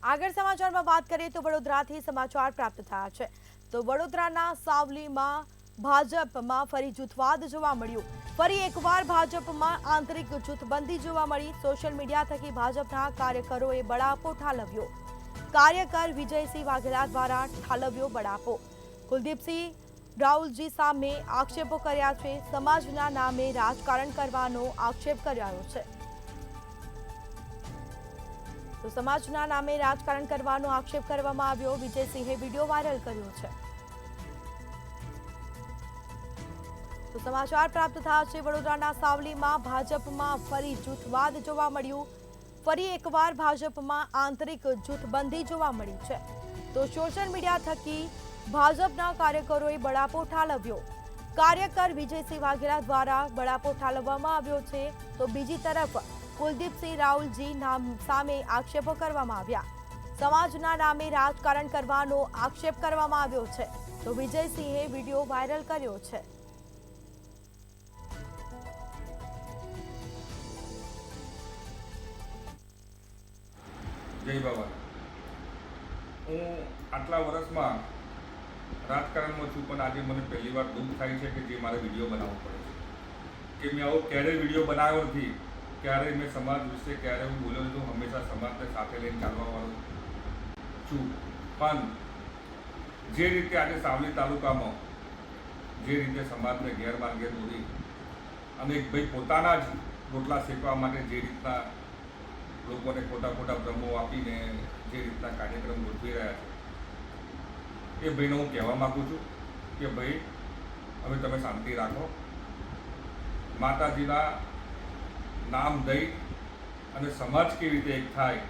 આગળ સમાચારમાં વાત કરીએ તો વડોદરાથી સમાચાર પ્રાપ્ત થયા છે તો વડોદરાના સાવલીમાં ભાજપમાં ફરી જૂથવાદ જોવા મળ્યું। ફરી એકવાર ભાજપમાં આંતરિક જૂથબંધી જોવા મળી। સોશિયલ મીડિયા થકી ભાજપના કાર્યકરોએ બળાપો ઠાલવ્યો। કાર્યકર વિજયસિંહ વાઘેલા દ્વારા ઠાલવ્યો બળાપો। કુલદીપસિંહ રાहुलજી સામે આક્ષેપો કર્યા છે। સમાજના નામે રાજકારણ કરવાનો આક્ષેપ કર્યો છે। તો સમાજના નામે રાજકારણ કરવાનો આક્ષેપ કરવામાં આવ્યો। વિજયસિંહે વિડીયો વાયરલ કર્યો છે। તો સમાચાર પ્રાપ્ત થયા છે વડોદરાના સાવલીમાં ભાજપમાં ફરી જૂથવાદ જોવા મળ્યું। ફરી એકવાર ભાજપમાં આંતરિક જૂથબંધી જોવા મળી છે। તો સોશિયલ મીડિયા થકી ભાજપના કાર્યકરોએ બળાપો ઠાલવ્યો। કાર્યકર વિજયસિંહ વાઘેલા દ્વારા બળાપો ઠાલવવામાં આવ્યો છે। તો બીજી તરફ કુલદીપસિંહ રાहुलજી સામે આક્ષેપો કરવામાં આવ્યા। સમાજના નામે રાજકારણ કરવાનો આક્ષેપ કરવામાં આવ્યો છે। તો વિજયસિંહે વિડીયો વાયરલ કર્યો છે। જય બાબા। હું આટલા વર્ષમાં રાજકારણમાં છું, પણ આજે મને પહેલી વાર દુઃખ થાય છે કે જે મારે વિડીયો બનાવવો પડે છે કે મેં આવો ક્યારેય વિડીયો બનાવ્યો નથી। ક્યારેય મેં સમાજ વિશે ક્યારે હું બોલ્યો છું। હંમેશા સમાજને સાથે લઈને ચાલવાવાળો છું। પણ જે રીતે આજે સાવલી તાલુકામાં જે રીતે સમાજને ગેરમાર્ગે દોરી અને એક ભાઈ પોતાના જ રોટલા શેકવા માટે જે રીતના લોકોને ખોટા ખોટા ભ્રમો આપીને જે રીતના કાર્યક્રમ ગોઠવી રહ્યા છે, એ ભાઈને હું કહેવા માગું છું કે ભાઈ હવે તમે શાંતિ રાખો। માતાજીના નામ દઈ અને સમાજ કેવી રીતે એક થાય